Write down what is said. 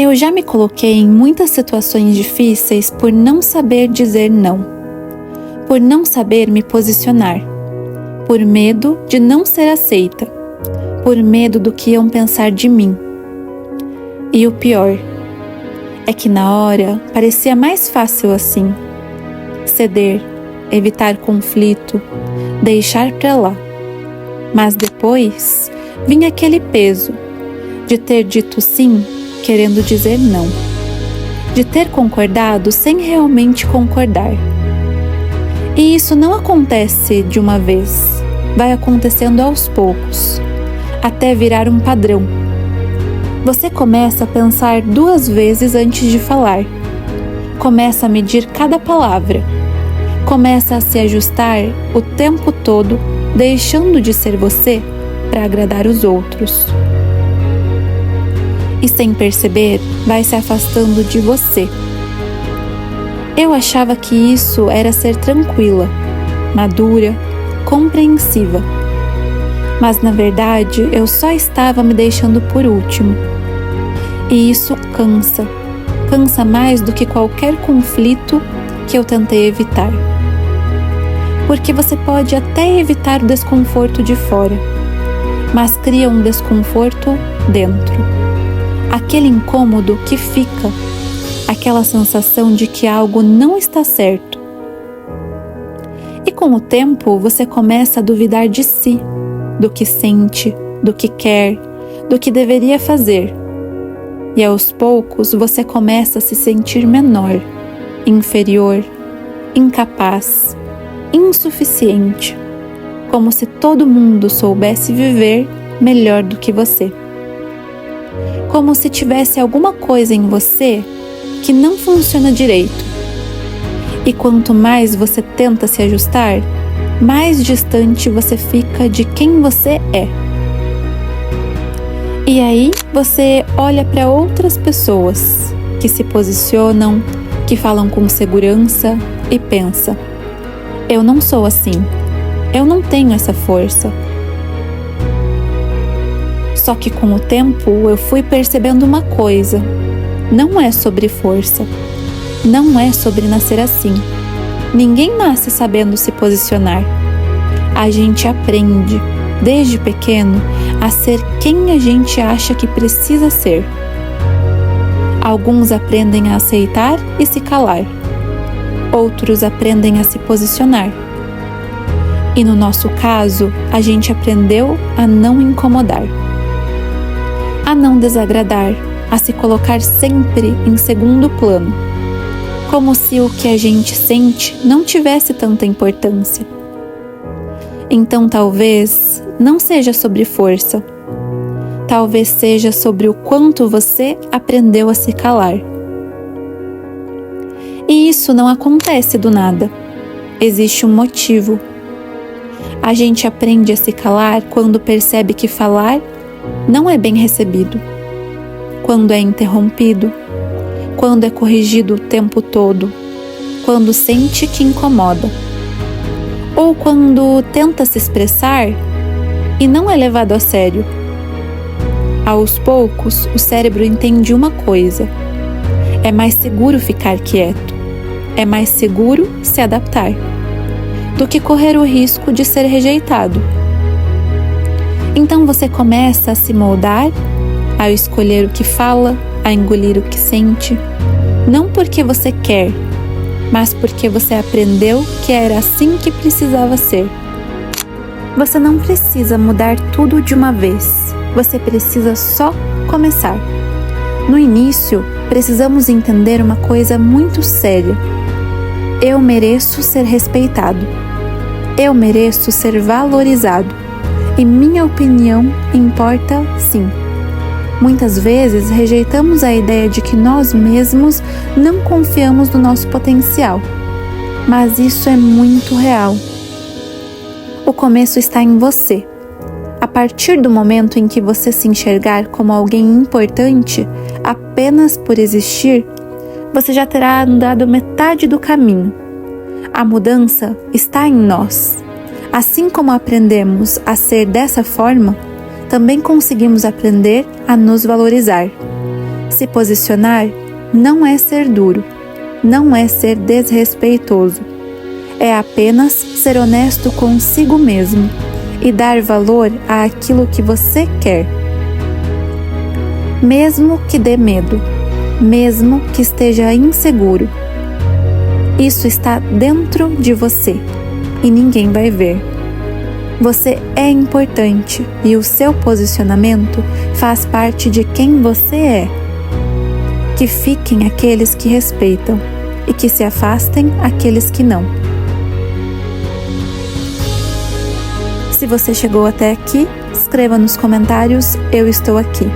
Eu já me coloquei em muitas situações difíceis por não saber dizer não, por não saber me posicionar, por medo de não ser aceita, por medo do que iam pensar de mim. E o pior é que na hora parecia mais fácil assim, ceder, evitar conflito, deixar pra lá. Mas depois vinha aquele peso de ter dito sim querendo dizer não, de ter concordado sem realmente concordar. E isso não acontece de uma vez, vai acontecendo aos poucos, até virar um padrão. Você começa a pensar 2 vezes antes de falar, começa a medir cada palavra, começa a se ajustar o tempo todo, deixando de ser você para agradar os outros. E sem perceber, vai se afastando de você. Eu achava que isso era ser tranquila, madura, compreensiva. Mas na verdade, eu só estava me deixando por último. E isso cansa mais do que qualquer conflito que eu tentei evitar. Porque você pode até evitar o desconforto de fora, mas cria um desconforto dentro. Aquele incômodo que fica, aquela sensação de que algo não está certo. E com o tempo você começa a duvidar de si, do que sente, do que quer, do que deveria fazer. E aos poucos você começa a se sentir menor, inferior, incapaz, insuficiente, como se todo mundo soubesse viver melhor do que você. Como se tivesse alguma coisa em você que não funciona direito. E quanto mais você tenta se ajustar, mais distante você fica de quem você é. E aí você olha para outras pessoas que se posicionam, que falam com segurança e pensa: eu não sou assim, eu não tenho essa força. Só que com o tempo eu fui percebendo uma coisa: não é sobre força, não é sobre nascer assim. Ninguém nasce sabendo se posicionar. A gente aprende, desde pequeno, a ser quem a gente acha que precisa ser. Alguns aprendem a aceitar e se calar. Outros aprendem a se posicionar. E no nosso caso, a gente aprendeu a não incomodar, a não desagradar, a se colocar sempre em segundo plano, como se o que a gente sente não tivesse tanta importância. Então talvez não seja sobre força, talvez seja sobre o quanto você aprendeu a se calar. E isso não acontece do nada, existe um motivo. A gente aprende a se calar quando percebe que falar não é bem recebido, quando é interrompido, quando é corrigido o tempo todo, quando sente que incomoda, ou quando tenta se expressar e não é levado a sério. Aos poucos, o cérebro entende uma coisa: é mais seguro ficar quieto, é mais seguro se adaptar, do que correr o risco de ser rejeitado. Então você começa a se moldar, a escolher o que fala, a engolir o que sente, não porque você quer, mas porque você aprendeu que era assim que precisava ser. Você não precisa mudar tudo de uma vez, você precisa só começar. No início, precisamos entender uma coisa muito séria: eu mereço ser respeitado, eu mereço ser valorizado, e minha opinião importa sim. Muitas vezes rejeitamos a ideia de que nós mesmos não confiamos no nosso potencial, mas isso é muito real. O começo está em você. A partir do momento em que você se enxergar como alguém importante apenas por existir, você já terá andado metade do caminho. A mudança está em nós. Assim como aprendemos a ser dessa forma, também conseguimos aprender a nos valorizar, Se posicionar não é ser duro, não é ser desrespeitoso. É apenas ser honesto consigo mesmo e dar valor àquilo que você quer. Mesmo que dê medo, mesmo que esteja inseguro, isso está dentro de você e ninguém vai ver. Você é importante e o seu posicionamento faz parte de quem você é. Que fiquem aqueles que respeitam e que se afastem aqueles que não. Se você chegou até aqui, escreva nos comentários: eu estou aqui.